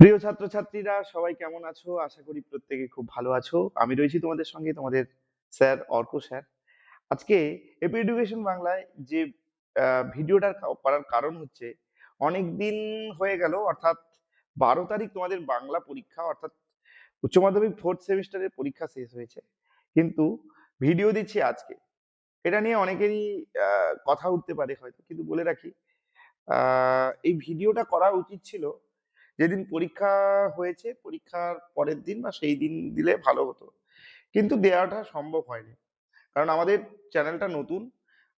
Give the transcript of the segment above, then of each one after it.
প্রিয় ছাত্রছাত্রীরা সবাই কেমন আছো? আশা করি প্রত্যেকে খুব ভালো আছো। আমি রয়েছি তোমাদের সঙ্গে, তোমাদের স্যার অর্ক স্যার। আজকে এপি এডুকেশন বাংলায় যে ভিডিওটা করার কারণ হচ্ছে, অনেক দিন হয়ে গেল, অর্থাৎ 12 তারিখ তোমাদের বাংলা পরীক্ষা, অর্থাৎ উচ্চ মাধ্যমিক 4th সেমিস্টারের পরীক্ষা শেষ হয়েছে, কিন্তু ভিডিও দিচ্ছি আজকে। এটা নিয়ে অনেকেরই কথা উঠতে পারে হয়তো, কিন্তু বলে রাখি, এই ভিডিওটা করা উচিত ছিল যেদিন পরীক্ষা হয়েছে, পরীক্ষার পরের দিন বা সেই দিন দিলে ভালো হতো, কিন্তু দেওয়াটা সম্ভব হয়নি। কারণ আমাদের চ্যানেলটা নতুন,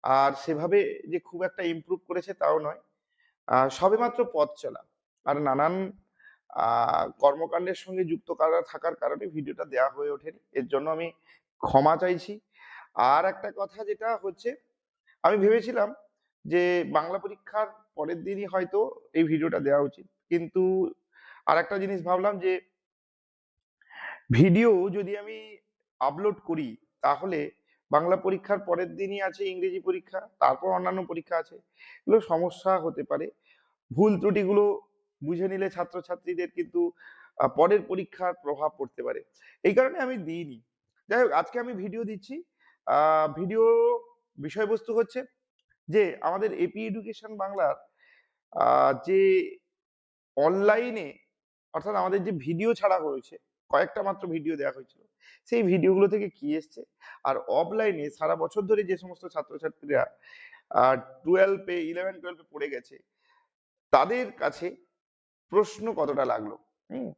আর সেভাবে যে খুব একটা ইমপ্রুভ করেছে তাও নয়। সবেমাত্র পথ চলা, আর নানান কর্মকাণ্ডের সঙ্গে যুক্ত থাকার কারণে ভিডিওটা দেওয়া হয়ে ওঠেনি, এর জন্য আমি ক্ষমা চাইছি। আর একটা কথা যেটা হচ্ছে, আমি ভেবেছিলাম যে বাংলা পরীক্ষার পরের দিনই হয়তো এই ভিডিওটা দেওয়া উচিত, কিন্তু আর একটা জিনিস ভাবলাম যে ভিডিও যদি আমি আপলোড করি, তাহলে বাংলা পরীক্ষার পরের দিনই আছে ইংরেজি পরীক্ষা, তারপর অন্যান্য পরীক্ষা আছে, এগুলো সমস্যা হতে পারে। ভুল ত্রুটিগুলো বুঝে নিলে ছাত্রছাত্রীদের কিন্তু পরের পরীক্ষার প্রভাব পড়তে পারে, এই কারণে আমি দিইনি। যাই হোক, আজকে আমি ভিডিও দিচ্ছি। ভিডিও বিষয়বস্তু হচ্ছে যে আমাদের এপি এডুকেশন বাংলার যে অনলাইনে, অর্থাৎ আমাদের যে ভিডিও ছাড়া হয়েছে, কয়েকটা মাত্র ভিডিও দেওয়া হয়েছিল, সেই ভিডিওগুলো থেকে কি এসছে, আর অফলাইনে সারা বছর ধরে যে সমস্ত ছাত্রছাত্রীরা 11 12 পড়ে গেছে, তাদের কাছে প্রশ্ন কতটা লাগলো। হুম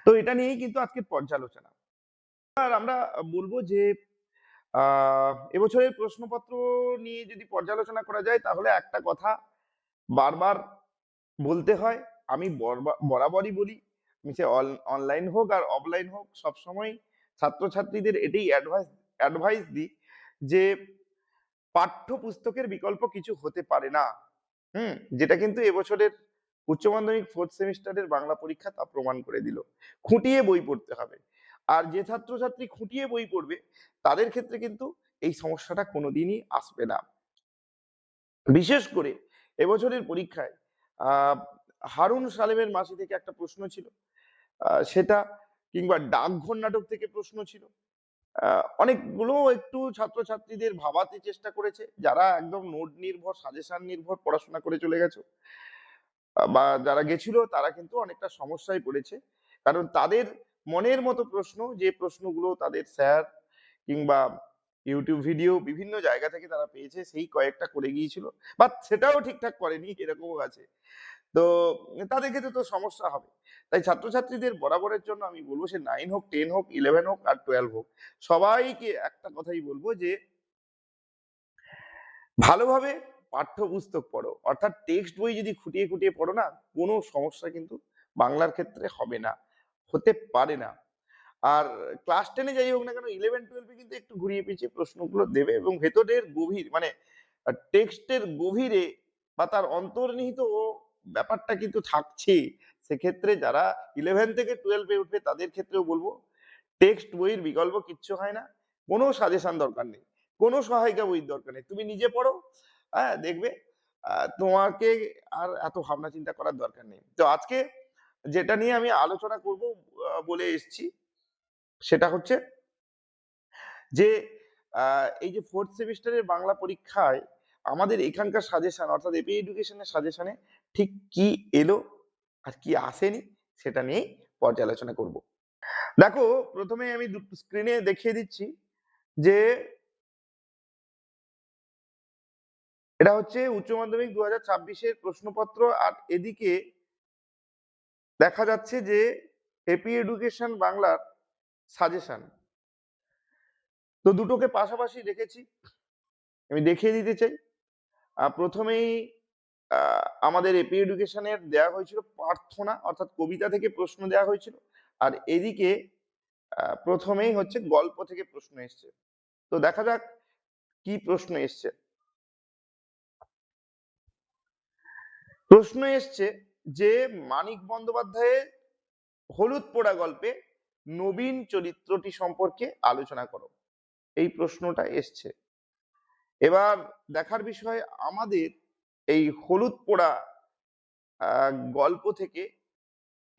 তো এটা নিয়েই কিন্তু আজকের পর্যালোচনা। আর আমরা বলবো যে এবছরের প্রশ্নপত্র নিয়ে যদি পর্যালোচনা করা যায়, তাহলে একটা কথা বারবার বলতে হয়, আমি বরাবরই বলি, সে অনলাইন হোক আর অফলাইন হোক, সবসময় ছাত্রছাত্রীদের এটাই অ্যাডভাইস দিই যে পাঠ্যপুস্তকের বিকল্প কিছু হতে পারে না। যেটা কিন্তু এবছরের উচ্চ মাধ্যমিক 4th সেমিস্টারের বাংলা পরীক্ষা তা প্রমাণ করে দিল। খুঁটিয়ে বই পড়তে হবে, আর যে ছাত্রছাত্রী খুঁটিয়ে বই পড়বে, তাদের ক্ষেত্রে কিন্তু এই সমস্যাটা কোনোদিনই আসবে না। বিশেষ করে এবছরের পরীক্ষায় আহ হারুন সালেমের মাসি থেকে একটা প্রশ্ন ছিল, সেটা, কিংবা ডাকঘর নাটক থেকে প্রশ্ন ছিল। অনেকগুলো একটু ছাত্রছাত্রীদের ভাবাতে চেষ্টা করেছে, যারা একদম নোট নির্ভর, সাজেশন নির্ভর পড়াশোনা করে চলে গেছো, বা যারা গেছিল তারা কিন্তু অনেকটা সমস্যায় পড়েছে। কারণ তাদের মনের মতো প্রশ্ন, যে প্রশ্নগুলো তাদের স্যার কিংবা ইউটিউব ভিডিও বিভিন্ন জায়গা থেকে তারা পেয়েছে, সেই কয়েকটা করে গিয়েছিল, বা সেটাও ঠিকঠাক করেনি, এরকমও আছে। তো তাদের ক্ষেত্রে তো সমস্যা হবে। তাই ছাত্রছাত্রীদের বরাবরের জন্য আমি বলবো, সে 9 হোক, 10 হোক, 11 হোক আর 12 হোক, সবাইকে একটা কথাই বলবো যে ভালোভাবে পাঠ্যপুস্তক পড়ো, অর্থাৎ টেক্সট বই যদি খুঁটিয়ে খুঁটিয়ে পড়ো না, কোনো সমস্যা কিন্তু বাংলার ক্ষেত্রে হবে না, হতে পারে না। আর ক্লাস 10-এ যাই হোক না কেন, 11 12-এ কিন্তু একটু ঘুরিয়ে পেঁচিয়ে প্রশ্নগুলো দেবে, এবং ভেতরের গভীর, মানে টেক্সটের গভীরে বা তার অন্তর্নিহিত ব্যাপারটা কিন্তু থাকছে। সেক্ষেত্রে যারা 11 থেকে 12-এ উঠবে, তাদের ক্ষেত্রেও বলবো টেক্সট বইয়ের বিকল্প কিচ্ছু হয় না, কোনো সাজেশন দরকার নেই, কোনো সহায়িকা বইয়ের দরকার নেই, তুমি নিজে পড়ো। দেখবে তোমাকে আর এত ভাবনা চিন্তা করার দরকার নেই। তো আজকে যেটা নিয়ে আমি আলোচনা করব বলে এসেছি, সেটা হচ্ছে যে এই যে 4th সেমিস্টারের বাংলা পরীক্ষায় আমাদের এখানকার সাজেশন, অর্থাৎ এপি এডুকেশনের সাজেশনে ঠিক কি এলো আর কি আসেনি, সেটা নিয়ে পর্যালোচনা করব। দেখো, প্রথমে আমি দুটো স্ক্রিনে দেখিয়ে দিচ্ছি যে এটা হচ্ছে উচ্চ মাধ্যমিক 2026-এর প্রশ্নপত্র, আর এদিকে দেখা যাচ্ছে যে এপি এডুকেশন বাংলার সাজেশন। তো দুটোকে পাশাপাশি রেখেছি, আমি দেখিয়ে দিতে চাই। প্রথমেই আমাদের এপি এডুকেশনের দেওয়া হয়েছিল প্রার্থনা, অর্থাৎ কবিতা থেকে প্রশ্ন দেওয়া হয়েছিল, আর এদিকে প্রথমেই হচ্ছে গল্প থেকে প্রশ্ন এসছে। তো দেখা যাক কি প্রশ্ন এসছে। প্রশ্ন এসছে যে মানিক বন্দ্যোপাধ্যায়ের হলুদ পোড়া গল্পে নবীন চরিত্রটি সম্পর্কে আলোচনা করো, এই প্রশ্নটা এসছে। এবার দেখার বিষয়, আমাদের এই হলুদ পোড়া গল্প থেকে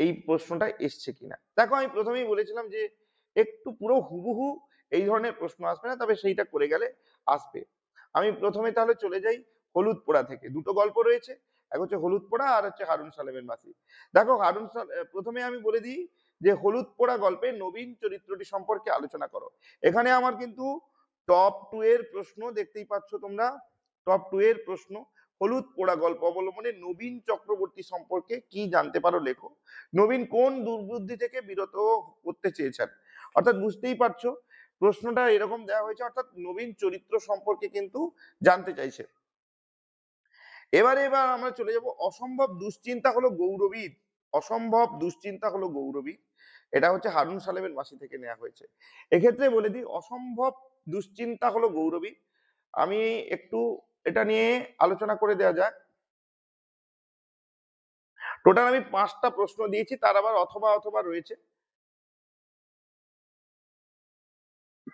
এই প্রশ্নটা এসছে কিনা। দেখো আমি প্রথমেই বলেছিলাম যে একটু পুরো হুবহু এই ধরনের প্রশ্ন আসবে না, তবে সেইটা করে গেলে আসবে। আমি প্রথমে তাহলে চলে যাই হলুদ পোড়া থেকে। দুটো গল্প রয়েছে, এক হচ্ছে হলুদ পোড়া আর হচ্ছে হারুন সালেমের মাসি। দেখো প্রথমে আমি বলে দিই যে হলুদ পোড়া গল্পে নবীন চরিত্রটি সম্পর্কে আলোচনা করো। এখানে আমার কিন্তু টপ 2 এর প্রশ্ন দেখতেই পাচ্ছ তোমরা, টপ 2 এর প্রশ্ন। হলুদ পোড়া গল্প অবলম্বনে নবীন চক্রবর্তী সম্পর্কে কি জানতে পারো লেখো। নবীন কোন দুর্বুদ্ধি থেকে বিরত করতে চেয়েছেন, অর্থাৎ বুঝতেই পারছো প্রশ্নটা এরকম দেওয়া হয়েছে, অর্থাৎ নবীন চরিত্র সম্পর্কে কিন্তু জানতে চাইছে। এবার আমরা চলে যাব অসম্ভব দুশ্চিন্তা হলো গৌরবীর। অসম্ভব দুশ্চিন্তা হলো গৌরবীর, এটা হচ্ছে হারুন সালেমের মাসি থেকে নেওয়া হয়েছে। এক্ষেত্রে বলে দিই অসম্ভব দুশ্চিন্তা হলো গৌরবী। আমি একটু এটা নিয়ে আলোচনা করে দেওয়া যাক। টোটাল আমি 5টা প্রশ্ন দিয়েছি, তার আবার অথবা অথবা রয়েছে।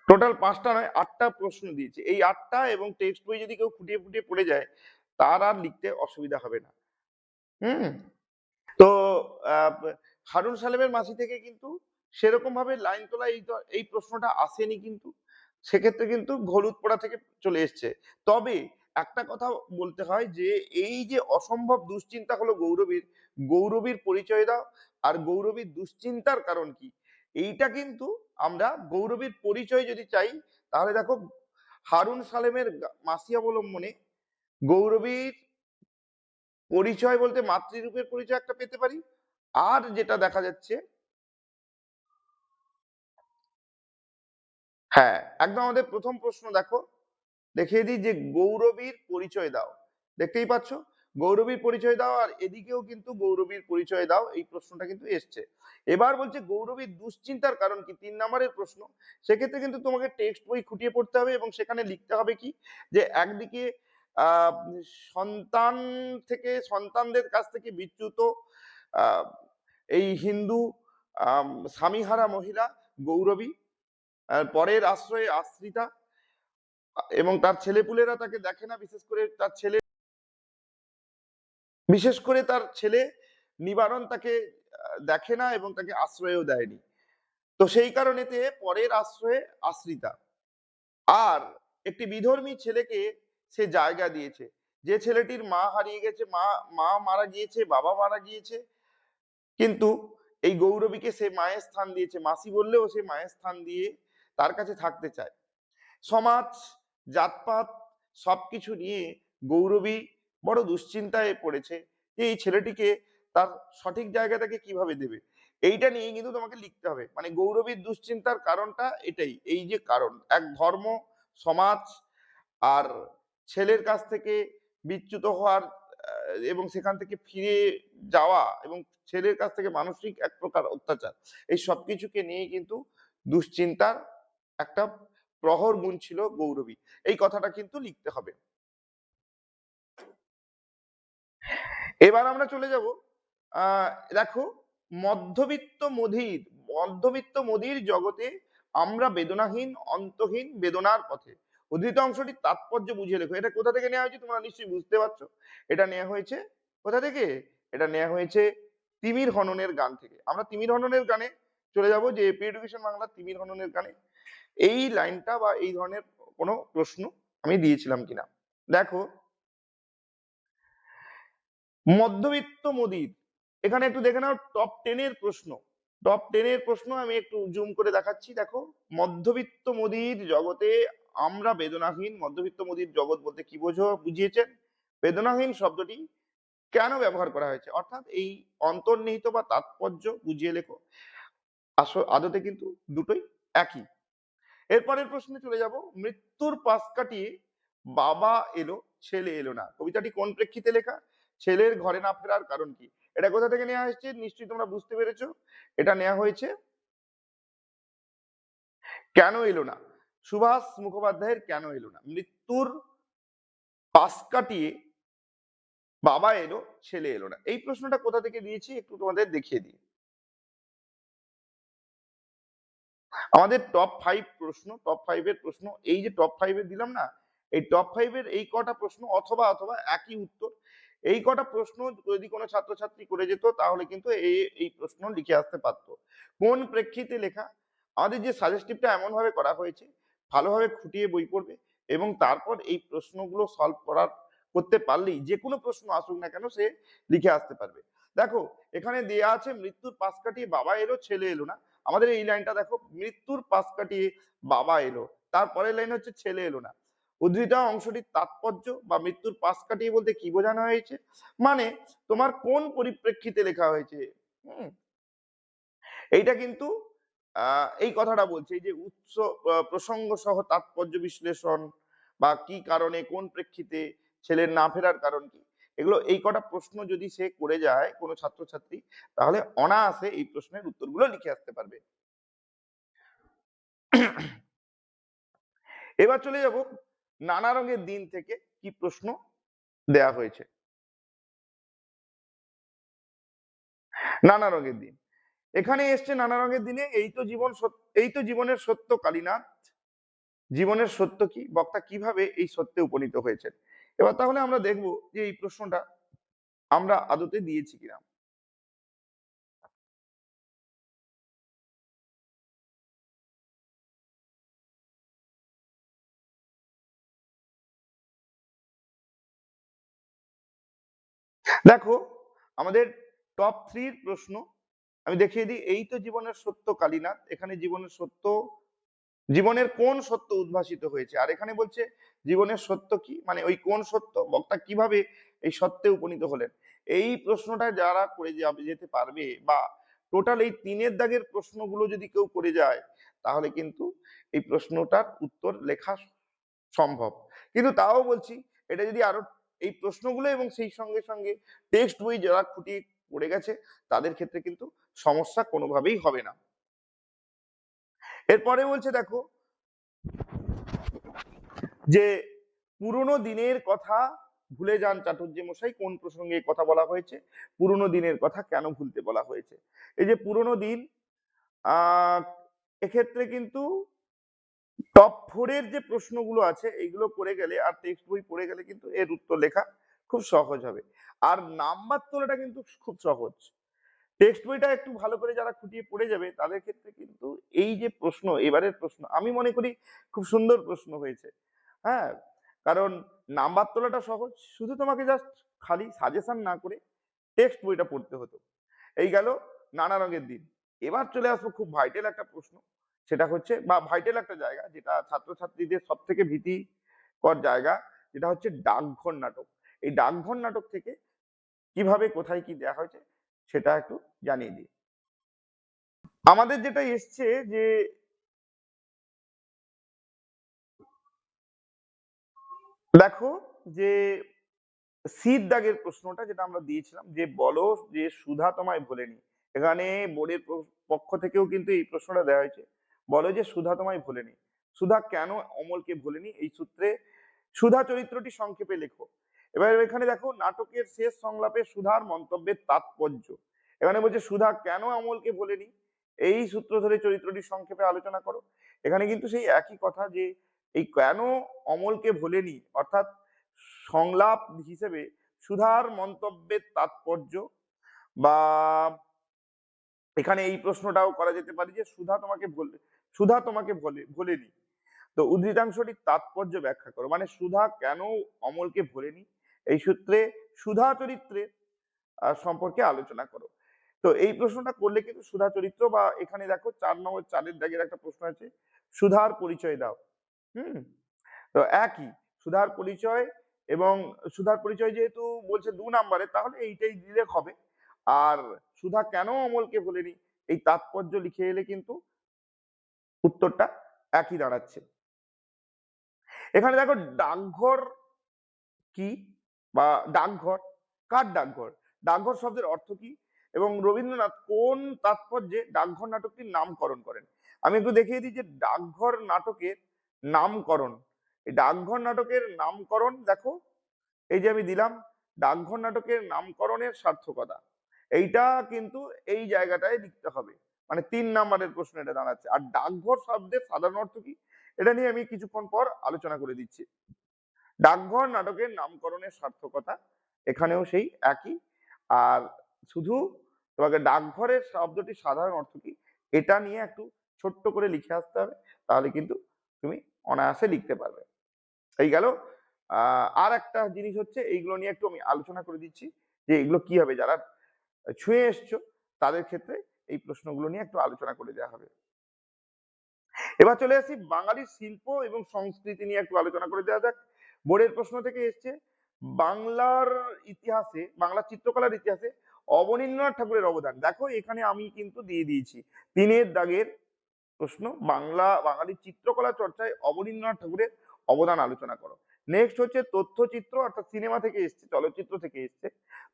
টোটাল 5টা নয় 8টা প্রশ্ন দিয়েছি। এই 8টা এবং টেক্সট বই যদি কেউ খুঁটিয়ে খুঁটিয়ে পড়ে যায় তার আর লিখতে অসুবিধা হবে না। হুম। তো হারুন সালেমের মাসি থেকে কিন্তু সেরকম ভাবে লাইন তোলা এই প্রশ্নটা আসেনি, কিন্তু সেক্ষেত্রে কিন্তু হলুদ পোড়া থেকে চলে এসছে। তবে একটা কথা বলতে হয় যে এই যে অসম্ভব দুশ্চিন্তা হলো গৌরবীর, গৌরবীর পরিচয় দাও আর গৌরবীর দুশ্চিন্তার কারণ কি, এইটা কিন্তু আমরা গৌরবীর পরিচয় যদি চাই তাহলে দেখো হারুন সালেমের মাসি অবলম্বনে গৌরবীর পরিচয় বলতে মাতৃরূপের পরিচয় একটা পেতে পারি। আর যেটা দেখা যাচ্ছে, হ্যাঁ একদম আমাদের প্রথম প্রশ্ন দেখো, দেখিয়ে দিই যে গৌরবীর পরিচয় দাও। দেখতেই পাচ্ছ গৌরবীর পরিচয় দাও, আর এদিকেও কিন্তু গৌরবীর পরিচয় দাও, এই প্রশ্নটা কিন্তু এসছে। এবার বলছে গৌরবীর দুশ্চিন্তার কারণ কি, 3 নম্বরের প্রশ্ন। সেক্ষেত্রে কিন্তু তোমাকে টেক্সট বই খুঁটিয়ে পড়তে হবে এবং সেখানে লিখতে হবে কি যে একদিকে আহ সন্তান থেকে সন্তানদের কাছ থেকে বিচ্যুত আহ এই হিন্দু স্বামীহারা মহিলা গৌরবী, পরের আশ্রয়ে আশ্রিতা, এবং তার ছেলেপুলেরা তাকে দেখে না, বিশেষ করে তার ছেলে নিবারণ তাকে দেখে না এবং তাকে আশ্রয়ও দেয়নি। তো সেই কারণেতে পরের আশ্রয়ে আশ্রিতা, আর একটি বিধর্মী ছেলেকে সে জায়গা দিয়েছে। যে ছেলেটির মা হারিয়ে গেছে, মা মারা গিয়েছে, বাবা মারা গিয়েছে, কিন্তু এই গৌরবীকে সে মায়ের স্থান দিয়েছে, মাসি বললেও সে মায়ের স্থান দিয়ে তার কাছে থাকতে চায়। সমাজ, জাতপাত সবকিছু নিয়ে গৌরবী বড় দুশ্চিন্তায় পড়েছে যে এই ছেলেটিকে তার সঠিক জায়গাটাকে কিভাবে দেবে। এইটা নিয়ে কিন্তু তোমাকে লিখতে হবে, মানে গৌরবীর দুশ্চিন্তার কারণটা এটাই, এই যে কারণ এক ধর্ম, সমাজ আর ছেলের কাছ থেকে বিচ্যুত হওয়ার এবং সেখান থেকে ফিরে যাওয়া এবং ছেলের কাছ থেকে মানসিক এক প্রকার অত্যাচার, এই সবকিছুকে নিয়ে কিন্তু দুশ্চিন্তার একটা প্রহর গুণ ছিল গৌরবী, এই কথাটা কিন্তু লিখতে হবে। এবার আমরা চলে যাব দেখো মধ্যবিত্ত মধির জগতে আমরা বেদনাহীন অন্তহীন বেদনার পথে। উদ্ধৃত অংশটির তাৎপর্য বুঝিয়ে লেখো। এটা কোথা থেকে নেওয়া হয়েছে তোমরা নিশ্চয়ই বুঝতে পারছো। এটা নেওয়া হয়েছে কোথা থেকে, এটা নেওয়া হয়েছে তিমির হননের গান থেকে। আমরা তিমির হননের গানে চলে যাব, যে এপি এডুকেশন বাংলা তিমির হননের গানে এই লাইনটা বা এই ধরনের কোনো প্রশ্ন আমি দিয়েছিলাম কিনা। দেখো মধ্যবিত্ত মোদির, এখানে একটু দেখে নাও টপ 10 এর প্রশ্ন। টপ 10 এর প্রশ্ন আমি একটু জুম করে দেখাচ্ছি। দেখো মধ্যবিত্ত মোদির জগতে আমরা বেদনাহীন, মধ্যবিত্ত মোদির জগৎ বলতে কি বুঝিয়েছেন, বেদনাহীন শব্দটি কেন ব্যবহার করা হয়েছে, অর্থাৎ এই অন্তর্নিহিত বা তাৎপর্য বুঝিয়ে লেখো। আদতে কিন্তু দুটোই একই। এরপরের প্রশ্নে চলে যাব, মৃত্যুর পাশ কাটিয়ে বাবা এলো ছেলে এলো না, কবিতাটি কোন প্রেক্ষিতে লেখা, ছেলের ঘরে না ফেরার কারণ কি। এটা কোথা থেকে নেওয়া হয়েছে নিশ্চয়ই তোমরা বুঝতে পেরেছো, এটা নেওয়া হয়েছে কেন এলো না, সুভাষ মুখোপাধ্যায়ের কেন এলো না। মৃত্যুর পাশ কাটিয়ে বাবা এলো ছেলে এলো না, এই প্রশ্নটা কোথা থেকে দিয়েছি একটু তোমাদের দেখিয়ে দিই। আমাদের টপ 5 প্রশ্ন, টপ 5 এর প্রশ্ন, এই যে টপ 5 এর দিলাম না, এই টপ 5 এর এই কটা প্রশ্ন অথবা অথবা একই উত্তর। এই কটা প্রশ্ন যদি কোনো ছাত্রছাত্রী করে যেত তাহলে কিন্তু এই এই প্রশ্ন লিখে আসতে পারতো। কোন প্রেক্ষিতে লেখা, আমাদের যে সাজেস্টিভটা এমন ভাবে করা হয়েছে, ভালোভাবে খুঁটিয়ে বই পড়বে এবং তারপর এই প্রশ্নগুলো সলভ করার করতে পারলেই যে কোনো প্রশ্ন আসুক না কেন সে লিখে আসতে পারবে। দেখো এখানে দেয়া আছে মৃত্যুর পাশ কাটিয়ে বাবা এলো ছেলে এলো না। আমাদের এই লাইনটা দেখো, মৃত্যুর পাশ কাটিয়ে বাবা এলো, তারপরের লাইন হচ্ছে ছেলে এলো না। উদ্ধৃত অংশটির তাৎপর্য বা মৃত্যুর পাশ কাটিয়ে বলতে কি বোঝানো হয়েছে, মানে তোমার কোন পরিপ্রেক্ষিতে লেখা হয়েছে। হুম, এইটা কিন্তু এই কথাটা বলছে, এই যে উৎস প্রসঙ্গ সহ তাৎপর্য বিশ্লেষণ বা কি কারণে কোন প্রেক্ষিতে ছেলের না ফেরার কারণ কি, এগুলো এই কটা প্রশ্ন যদি সে করে যায় কোনো ছাত্রছাত্রী, তাহলে অনায়াসে এই প্রশ্নের উত্তরগুলো লিখে আসতে পারবে। এবার চলে যাব নানা রঙের দিন থেকে কি প্রশ্ন দেয়া হয়েছে। নানা রঙের দিন, এখানে এসছে নানা রঙের দিনে এই তো জীবন এই তো জীবনের সত্য কালীনাথ, জীবনের সত্য কি, বক্তা কিভাবে এই সত্যে উপনীত হয়েছেন। এবার তাহলে আমরা দেখব যে এই প্রশ্নটা আমরা আদতে দিয়েছি কিনা। দেখো আমাদের টপ 3 প্রশ্ন আমি দেখিয়ে দিই। এই তো জীবনের সত্য কালীনাথ, এখানে জীবনের সত্য, জীবনের কোন সত্য উদ্ভাসিত হয়েছে, আর এখানে বলছে জীবনের সত্য কি, মানে ওই কোন সত্য, বক্তা কিভাবে এই সত্যে উপনীত হলেন। এই প্রশ্নটা যারা করে যেতে পারবে বা টোটাল এই 3-এর দাগের প্রশ্নগুলো যদি কেউ করে যায় তাহলে কিন্তু এই প্রশ্নটার উত্তর লেখা সম্ভব। কিন্তু তাও বলছি এটা যদি আরো এই প্রশ্নগুলো এবং সেই সঙ্গে সঙ্গে টেক্সট বই যারা খুঁটিয়ে পড়ে গেছে তাদের ক্ষেত্রে কিন্তু সমস্যা কোনোভাবেই হবে না। এরপরে বলছে দেখো যে পুরোনো দিনের কথা ভুলে যান চাটুর্যে মশাই, কোন প্রসঙ্গে কথা বলা হয়েছে, পুরোনো দিনের কথা কেন ভুলতে বলা হয়েছে। এই যে পুরোনো দিন, আহ এক্ষেত্রে কিন্তু টপ 4 এর যে প্রশ্নগুলো আছে এগুলো করে গেলে আর টেক্সট বই পড়ে গেলে কিন্তু এর উত্তর লেখা খুব সহজ হবে। আর নাম্বার তোলাটা কিন্তু খুব সহজ। টেক্সট বইটা একটু ভালো করে যারা খুঁটিয়ে পড়ে যাবে তাদের ক্ষেত্রে কিন্তু এই যে প্রশ্ন, এবারের প্রশ্ন আমি মনে করি খুব সুন্দর প্রশ্ন হয়েছে। হ্যাঁ, কারণ নাম্বার তোলাটা সহজ, শুধু তোমাকে জাস্ট খালি সাজেশন না করে টেক্সট বইটা পড়তে হতো। এই গেল নানা রঙের দিন। এবার চলে আসবো খুব ভাইটাল একটা প্রশ্ন, সেটা হচ্ছে বা ভাইটাল একটা জায়গা যেটা ছাত্রছাত্রীদের সব থেকে ভীতিকর জায়গা, যেটা হচ্ছে ডাকঘর নাটক। এই ডাকঘর নাটক থেকে কিভাবে কোথায় কি দেয়া হয়েছে সেটা একটু জানিয়ে দিই। আমাদের যেটা এসছে যে দেখো যে সির দাগের প্রশ্নটা যেটা আমরা দিয়েছিলাম যে বলো যে সুধা তোমায় ভোলেনি, এখানে বোর্ডের পক্ষ থেকেও কিন্তু এই প্রশ্নটা দেওয়া হয়েছে, বলো যে সুধা তোমায় ভোলেনি, সুধা কেন অমলকে ভোলেনি, এই সূত্রে সুধা চরিত্রটি সংক্ষেপে লেখো। এবার এখানে দেখো নাটকের শেষ সংলাপে সুধার মন্তব্যের তাৎপর্য, এখানে বলছে সুধা কেন অমলকে ভোলেনি, এই সূত্র ধরে চরিত্রটি সংক্ষেপে আলোচনা করো। এখানে কিন্তু সেই একই কথা যে এই কেন অমলকে ভোলেনি অর্থাৎ সংলাপ হিসেবে সুধার মন্তব্যের তাৎপর্য, বা এখানে এই প্রশ্নটাও করা যেতে পারে যে সুধা তোমাকে ভোলেনি, তো উদ্ধৃতাংশটির তাৎপর্য ব্যাখ্যা করো, মানে সুধা কেন অমলকে ভোলেনি এই সূত্রে সুধা চরিত্রে সম্পর্কে আলোচনা করো। তো এই প্রশ্নটা করলে কিন্তু সুধা চরিত্র বা এখানে দেখো 4 নম্বর 4-এর দাগের একটা প্রশ্ন আছে সুধার পরিচয় দাও। হুম, তো একই সুধার পরিচয়, এবং সুধার পরিচয় যেহেতু বলছে 2 নম্বরে তাহলে এইটাই দিলে হবে। আর সুধা কেন অমলকে ভোলেনি এই তাৎপর্য লিখে এলে কিন্তু উত্তরটা একই দাঁড়াচ্ছে। এখানে দেখো ডাকঘর কি বা ডাকঘর, কার ডাকঘর, ডাকঘর শব্দের অর্থ কি এবং রবীন্দ্রনাথ কোন তাৎপর্যে ডাকঘর নাটকটির নামকরণ করেন। আমি একটু দেখিয়ে দিই যে ডাকঘর নাটকের নামকরণ, এই ডাকঘর নাটকের নামকরণ দেখো এই যে আমি দিলাম ডাকঘর নাটকের নামকরণের সার্থকতা, এইটা কিন্তু এই জায়গাটায় লিখতে হবে, মানে 3 নম্বরের প্রশ্ন এটা দাঁড়াচ্ছে। আর ডাকঘর শব্দের সাধারণ অর্থ কি এটা নিয়ে আমি কিছুক্ষণ পর আলোচনা করে দিচ্ছি। ডাকঘর নাটকের নামকরণের সার্থকতা, এখানেও সেই একই। আর শুধু তোমাকে ডাকঘরের শব্দটি সাধারণ অর্থ কি এটা নিয়ে একটু ছোট্ট করে লিখে আসতে হবে, তাহলে কিন্তু তুমি অনায়াসে লিখতে পারবে। এই গেল। আর একটা জিনিস হচ্ছে, এইগুলো নিয়ে একটু আমি আলোচনা করে দিচ্ছি যে এগুলো কি হবে, যারা ছুঁয়ে এসছো তাদের ক্ষেত্রে এই প্রশ্নগুলো নিয়ে একটু আলোচনা করে দেওয়া হবে। এবার চলে আসি বাঙালির শিল্প এবং সংস্কৃতি নিয়ে একটু আলোচনা করে দেওয়া যাক। বোর্ডের প্রশ্ন থেকে এসছে বাংলার ইতিহাসে, বাংলার চিত্রকলার ইতিহাসে অবনীন্দ্রনাথ ঠাকুরের অবদান। দেখো এখানে আমি কিন্তু দিয়ে দিয়েছি 3 দাগের প্রশ্ন, বাঙালির চিত্রকলা চর্চায় অবনীন্দ্রনাথ ঠাকুরের অবদান আলোচনা করো। নেক্সট হচ্ছে তথ্যচিত্র, অর্থাৎ সিনেমা থেকে এসছে, চলচ্চিত্র থেকে এসছে।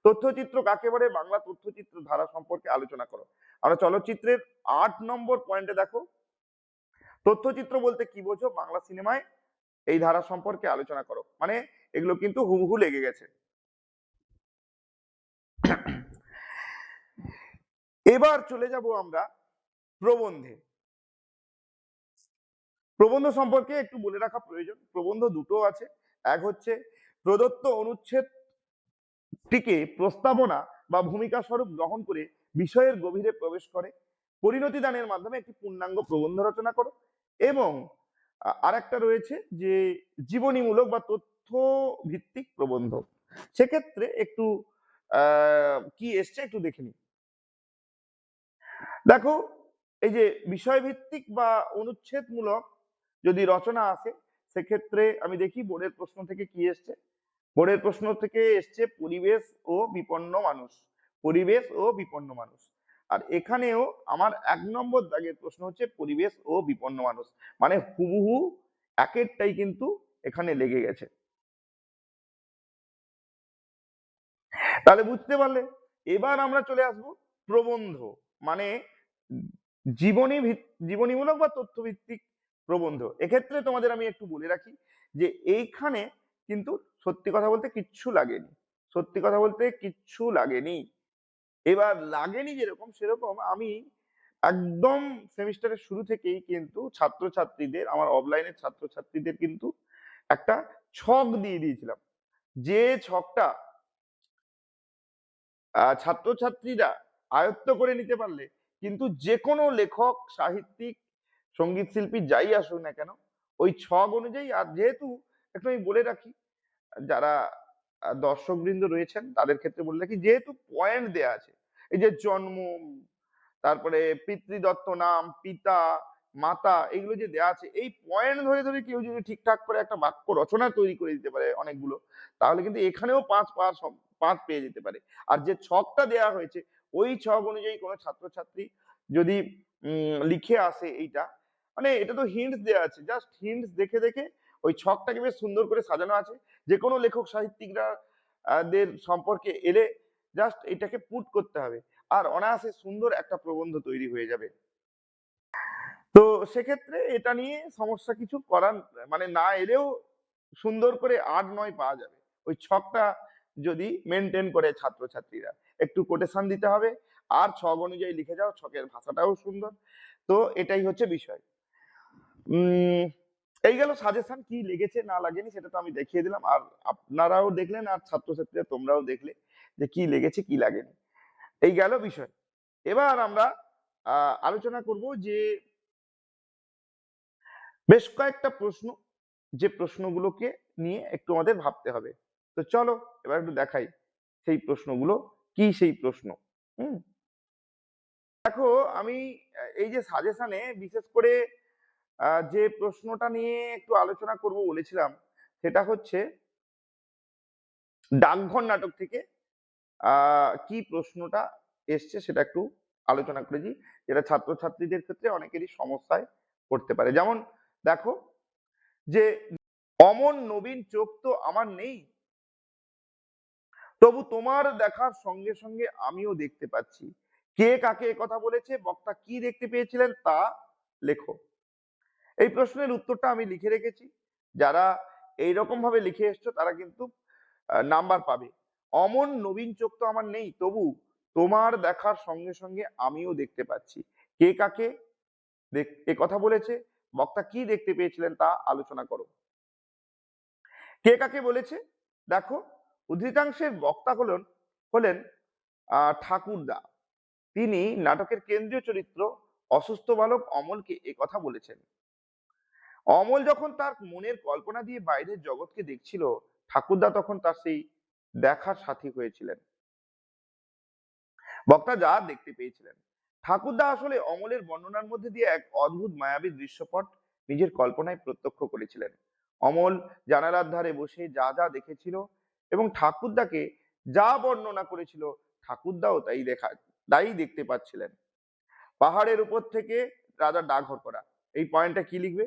তথ্যচিত্র কাকে বলে, বাংলা তথ্যচিত্র ধারা সম্পর্কে আলোচনা করো। আমরা চলচ্চিত্রের 8 নম্বর পয়েন্টে দেখো, তথ্যচিত্র বলতে কি বোঝো, বাংলা সিনেমায় এই ধারা সম্পর্কে আলোচনা করো। মানে এগুলো কিন্তু হুবহু লেগে গেছে। এবার চলে যাব আমরা প্রবন্ধে। প্রবন্ধ সম্পর্কে একটু বলে রাখা প্রয়োজন। প্রবন্ধ দুটো আছে, এক হচ্ছে প্রদত্ত অনুচ্ছেদটিকে প্রস্তাবনা বা ভূমিকা স্বরূপ গ্রহণ করে বিষয়ের গভীরে প্রবেশ করে পরিণতি দানের মাধ্যমে একটি পূর্ণাঙ্গ প্রবন্ধ রচনা করো। এবং আরেকটা রয়েছে যে জীবনীমূলক বা তথ্য ভিত্তিক প্রবন্ধ। সেক্ষেত্রে একটু কি এসছে একটু দেখে নিই। দেখো এই যে বিষয়ভিত্তিক বা অনুচ্ছেদমূলক যদি রচনা আসে, সেক্ষেত্রে আমি দেখি বোর্ডের প্রশ্ন থেকে কি এসছে। বোর্ডের প্রশ্ন থেকে এসছে পরিবেশ ও বিপন্ন মানুষ, পরিবেশ ও বিপন্ন মানুষ। আর এখানেও আমার 1 নম্বর দাগের প্রশ্ন হচ্ছে পরিবেশ ও বিপন্ন মানুষ, মানে হুবহু একেরটাই কিন্তু এখানে লেগে গেছে। তাহলে বুঝতে পারলে। এবার আমরা চলে আসব প্রবন্ধ, মানে জীবনীমূলক বা তথ্যভিত্তিক প্রবন্ধ। এক্ষেত্রে তোমাদের আমি একটু বলে রাখি যে এইখানে কিন্তু সত্যি কথা বলতে কিচ্ছু লাগেনি, সত্যি কথা বলতে কিচ্ছু লাগেনি। এবার লাগেনি যেরকম, সেরকম আমি একদম সেমিস্টারের শুরু থেকেই কিন্তু ছাত্রছাত্রীদের, আমার অফলাইনের ছাত্রছাত্রীদের কিন্তু একটা ছক দিয়ে দিয়েছিলাম, যে ছকটা ছাত্রছাত্রীরা আয়ত্ত করে নিতে পারলে কিন্তু যে কোনো লেখক, সাহিত্যিক, সঙ্গীত শিল্পী যাই আসুক না কেন, ওই ছক অনুযায়ী। আর যেহেতু একটু আমি বলে রাখি, যারা দর্শকবৃন্দ রয়েছেন তাদের ক্ষেত্রে বলে রাখি, যেহেতু পয়েন্ট দেয়া আছে, এই যে জন্ম, তারপরে পিতৃদত্ত নাম, পিতা, মাতা, এগুলো যে দেয়া আছে, এই পয়েন্ট ধরে ধরে কেউ যদি ঠিকঠাক করে একটা বাক্য রচনা তৈরি করে দিতে পারে অনেকগুলো, তাহলে কিন্তু এখানেও 5 পেয়ে যেতে পারে। আর যে ছকটা দেয়া হয়েছে, ওই ছক অনুযায়ী কোনো ছাত্রছাত্রী যদি লিখে আসে এইটা, মানে এটা তো হিন্টস দেয়া আছে, জাস্ট হিন্টস দেখে দেখে ওই ছকটাকে বেশ সুন্দর করে সাজানো আছে। যে কোনো লেখক সাহিত্যিকরা দের সম্পর্কে এলে জাস্ট এটাকে পুট করতে হবে, আর অনায়াসে সুন্দর একটা প্রবন্ধ তৈরি হয়ে যাবে। তো সেক্ষেত্রে এটা নিয়ে সমস্যা কিছু করার, মানে না এলেও সুন্দর করে 8-9 পাওয়া যাবে, ওই ছকটা যদি মেনটেন করে ছাত্রছাত্রীরা। একটু কোটেশন দিতে হবে, আর ছক অনুযায়ী লিখে যাও, ছকের ভাষাটাও সুন্দর। তো এটাই হচ্ছে বিষয়। উম এই গেল সাজেশন, কি লেগেছে না লাগেনি সেটা তো আমি দেখিয়ে দিলাম, আর আপনারাও দেখলেন, আর ছাত্রছাত্রীরা তোমরাও দেখলে যে কি লেগেছে কি লাগেনি। এই গেল বিষয়। এবার আমরা আলোচনা করব যে বেশ কয়েকটা প্রশ্ন, যে প্রশ্নগুলোকে নিয়ে একটু আমাদের ভাবতে হবে। তো চলো এবার একটু দেখাই সেই প্রশ্নগুলো কি, সেই প্রশ্ন। হুম, দেখো আমি এই যে সাজেশনে বিশেষ করে যে প্রশ্নটা নিয়ে একটু আলোচনা করব বলেছিলাম, সেটা হচ্ছে ডাকঘর নাটক থেকে কি প্রশ্নটা এসছে সেটা একটু আলোচনা করেছি, যেটা ছাত্রছাত্রীদের ক্ষেত্রে অনেকেরই সমস্যায় পড়তে পারে। যেমন দেখো যে অমন নবীন চোখ তো আমার নেই, তবু তোমার দেখার সঙ্গে সঙ্গে আমিও দেখতে পাচ্ছি। কে কাকে কথা বলেছে, বক্তা কি দেখতে পেয়েছিলেন তা লেখো। এই প্রশ্নের উত্তরটা আমি লিখে রেখেছি, যারা এইরকম ভাবে লিখে এসছো তারা কিন্তু নাম্বার পাবে। অমন নবীন চোখ তো আমার নেই, তবু তোমার দেখার সঙ্গে সঙ্গে আমিও দেখতে পাচ্ছি। কে কাকে এ কথা বলেছে, বক্তা কি দেখতে পেয়েছিলেন তা আলোচনা করো। কে কাকে বলেছে, দেখো উদ্ধৃতাংশের বক্তা হলেন ঠাকুরদা। তিনি নাটকের কেন্দ্রীয় চরিত্র অসুস্থ বালক অমলকে একথা বলেছেন। অমল যখন তার মনের কল্পনা দিয়ে বাইরের জগৎকে দেখছিল, ঠাকুরদা তখন তার সেই দেখার সাথী হয়েছিলেন। বক্তা যা দেখতে পেয়েছিলেন, ঠাকুরদা আসলে অমলের বর্ণনার মধ্যে দিয়ে এক অদ্ভুত মায়াবী দৃশ্যপট নিজের কল্পনায় প্রত্যক্ষ করেছিলেন। অমল জানালার ধারে বসে যা যা দেখেছিল এবং ঠাকুরদাকে যা বর্ণনা করেছিল, ঠাকুরদাও তাই দেখতে পাচ্ছিলেন। পাহাড়ের উপর থেকে রাজা ডাকঘর করা, এই পয়েন্টটা কি লিখবে?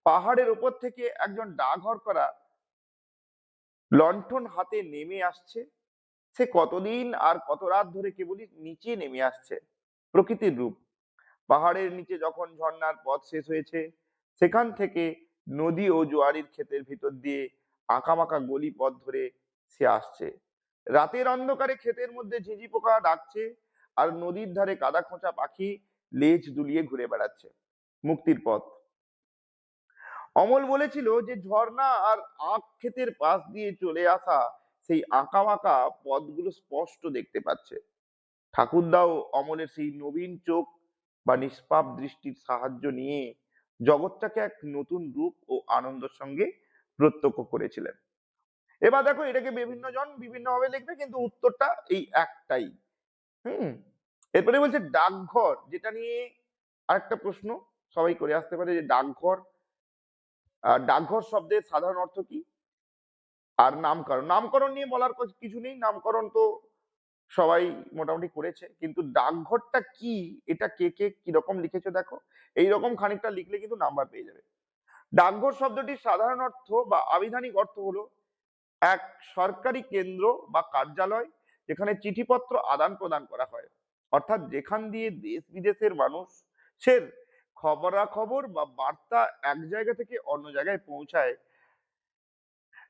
পাহাড়ের উপর থেকে একজন ডাকঘর করা লণ্ঠন হাতে নেমে আসছে। সে কতদিন আর কত রাত ধরে কেবলই নিচে নেমে আসছে। প্রকৃতির রূপ। পাহাড়ের নিচে যখন ঝর্ণার পথ শেষ হয়েছে, সেখান থেকে নদী ও জোয়ারির ক্ষেতের ভিতর দিয়ে আঁকাবাঁকা গলি পথ ধরে সে আসছে। রাতের অন্ধকারে ক্ষেতের মধ্যে ঝিঁঝি পোকা ডাকছে, আর নদীর ধারে কাদা খোঁচা পাখি লেজ দুলিয়ে ঘুরে বেড়াচ্ছে। মুক্তির পথ। অমল বলেছিল যে ঝর্ণা আর আখ ক্ষেতের পাশ দিয়ে চলে আসা সেই আঁকাবাঁকা পথগুলো স্পষ্ট দেখতে পাচ্ছে। ঠাকুরদাও অমলের সেই নবীন চোখ বা নিষ্পাপ দৃষ্টির সাহায্য নিয়ে জগৎটাকে এক নতুন রূপ ও আনন্দের সঙ্গে প্রত্যক্ষ করেছিলেন। এবার দেখো, এটাকে বিভিন্ন জন বিভিন্ন ভাবে লিখবে, কিন্তু উত্তরটা এই একটাই। হুম। এরপরে বলছে ডাকঘর, যেটা নিয়ে আরেকটা প্রশ্ন সবাই করে আসতে পারে, যে ডাকঘর, ডাকঘর শব্দের সাধারণ অর্থ কি? আর নামকরণ, নামকরণ নিয়ে বলার কিছু নেই, নামকরণ তো সবাই মোটামুটি করেছে, কিন্তু ডাকঘরটা কি, এটা কে কে কিরকম লিখেছো দেখো। এইরকম খানিকটা লিখলে কিন্তু নাম্বার পেয়ে যাবে। ডাকঘর শব্দটির সাধারণ অর্থ বা আবিধানিক অর্থ হলো এক সরকারি কেন্দ্র বা কার্যালয় যেখানে চিঠিপত্র আদান প্রদান করা হয়, অর্থাৎ যেখান দিয়ে দেশ বিদেশের মানুষের খবরাখবর বা বার্তা এক জায়গা থেকে অন্য জায়গায় পৌঁছায়।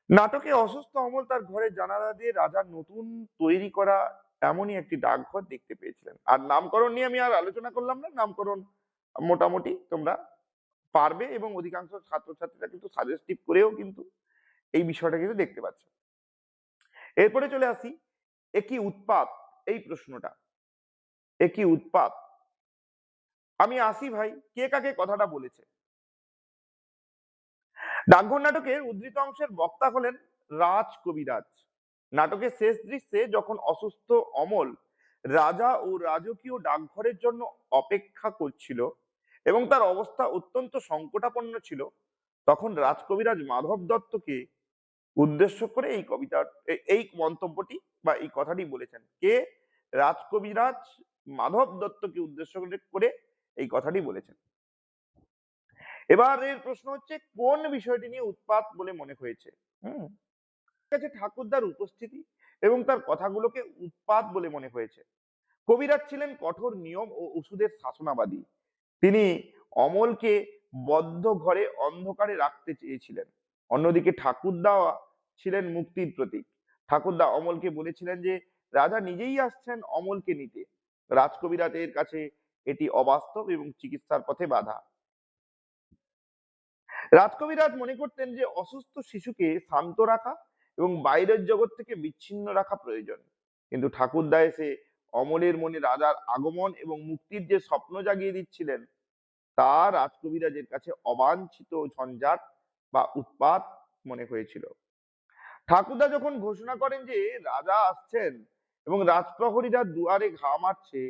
নাটকে অসুস্থ অমল তার ঘরের জানালা দিয়ে রাজার নতুন তৈরি করা এমনই একটি ডাকঘর দেখতে পেয়েছিলেন। আর নামকরণ নিয়ে আমি আর আলোচনা করলাম না, নামকরণ মোটামুটি তোমরা পারবে, এবং অধিকাংশ ছাত্রছাত্রীরা কিন্তু সাজেস্টিভ করেও কিন্তু এই বিষয়টা কিন্তু দেখতে পাচ্ছে। এরপরে চলে আসি, একই উৎপাত, এই প্রশ্নটা, একই উৎপাত। আমি আসি ভাই, কে কাকে কথাটা বলেছে? ডাকঘর নাটকের উদ্ধৃত অংশের বক্তা হলেন রাজ কবিরাজ। নাটকের শেষ দৃশ্যে যখন অসুস্থ অমল রাজা ও রাজকীয় ডাকঘরের জন্য অপেক্ষা করছিল এবং তার অবস্থা অত্যন্ত সংকটাপন্ন ছিল, তখন রাজকবিরাজ মাধব দত্তকে উদ্দেশ্য করে এই মন্তব্যটি বা এই কথাটি বলেছেন। কে? রাজকবিরাজ মাধব দত্তকে উদ্দেশ্য করে এই কথাটি বলেছেন। এবার এর প্রশ্ন হচ্ছে, কোন বিষয়টি নিয়ে উৎপাত বলে মনে হয়েছে? হুম, কাছে ঠাকুরদার উপস্থিতি এবং তার কথাগুলোকে উৎপাত বলে মনে হয়েছে। কবিরাজ ছিলেন কঠোর নিয়ম ও ওষুধের শাসনাবাদী। তিনি অমলকে বদ্ধ ঘরে অন্ধকারে রাখতে চেয়েছিলেন। অন্যদিকে ঠাকুরদা ছিলেন মুক্তির প্রতীক। ঠাকুরদা অমলকে বলেছিলেন যে রাজা নিজেই আসছেন অমলকে নিতে। রাজকবিরাজের কাছে এটি অবাস্তব এবং চিকিৎসার পথে বাধা। রাজকবিরাজ মনে করতেন যে অসুস্থ শিশুকে শান্ত রাখা এবং বাইরের জগৎ থেকে বিচ্ছিন্ন রাখা প্রয়োজন, কিন্তু ঠাকুরদা এসে অমলের মনে রাজার আগমন এবং মুক্তির যে স্বপ্ন জাগিয়ে দিচ্ছিলেন, তা রাজকবিরাজের কাছে অবাঞ্ছিত ঝঞ্ঝাট বা উৎপাত মনে হয়েছিল। ঠাকুরদা যখন ঘোষণা করেন যে রাজা আসছেন এবং রাজপ্রহরীরা দুয়ারে ঘা মারছে,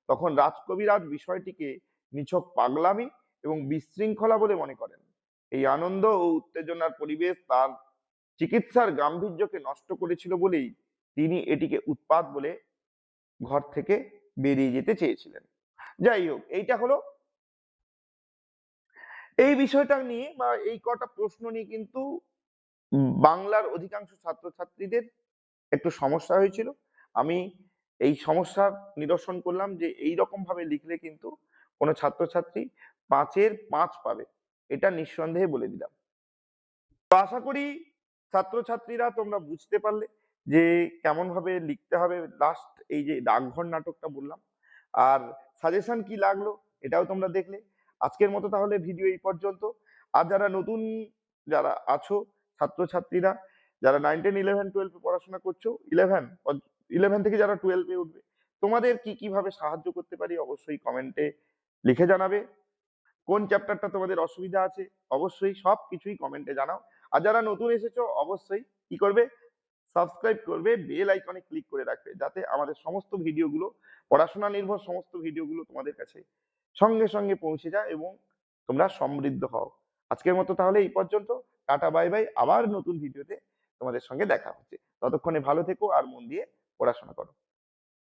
তখন রাজকবিরাজ বিষয়টিকে নিছক পাগলামি এবং বিশৃঙ্খলা বলে মনে করেন। এই আনন্দ ও উত্তেজনার পরিবেশ তার চিকিৎসার গাম্ভীর্যকে নষ্ট করেছিল বলেই তিনি এটিকে উৎপাত বলে ঘর থেকে বেরিয়ে যেতে চেয়েছিলেন। যাই হোক, এইটা হলো এই বিষয়টা নিয়ে বা এই কটা প্রশ্ন নিয়ে কিন্তু বাংলার অধিকাংশ ছাত্রছাত্রীদের একটু সমস্যা হয়েছিল। আমি এই সমস্যার নিরসন করলাম যে এই রকম ভাবে লিখলে কিন্তু কোনো ছাত্রছাত্রী 5-এর 5 পাবে, এটা নিঃসন্দেহে বলে দিলাম। তো আশা করি ছাত্রছাত্রীরা তোমরা বুঝতে পারলে যে কেমন ভাবে লিখতে হবে। লাস্ট এই যে ডাকঘর নাটকটা বললাম, আর সাজেশন কি লাগলো এটাও তোমরা দেখলে। আজকের মতো তাহলে ভিডিও এই পর্যন্ত। আর যারা নতুন যারা আছো ছাত্রছাত্রীরা, যারা 9 10 11 12 এ পড়াশোনা করছো, 11 থেকে যারা 12 এ উঠবে, তোমাদের কিভাবে সাহায্য করতে পারি অবশ্যই কমেন্টে লিখে জানাবে। কোন চ্যাপ্টারটা তোমাদের অসুবিধা আছে অবশ্যই সবকিছুই কমেন্টে জানাও। আর যারা নতুন এসেছো অবশ্যই কি করবে, সাবস্ক্রাইব করবে, বেল আইকনে ক্লিক করে রাখবে, যাতে আমাদের সমস্ত ভিডিওগুলো, পড়াশোনা নির্ভর সমস্ত ভিডিওগুলো তোমাদের কাছে সঙ্গে সঙ্গে পৌঁছে যায় এবং তোমরা সমৃদ্ধ হও। আজকের মতো তাহলে এই পর্যন্ত। টাটা বাই বাই, আবার নতুন ভিডিওতে তোমাদের সঙ্গে দেখা হচ্ছে। ততক্ষণে ভালো থেকো আর মন দিয়ে পড়াশোনা করো।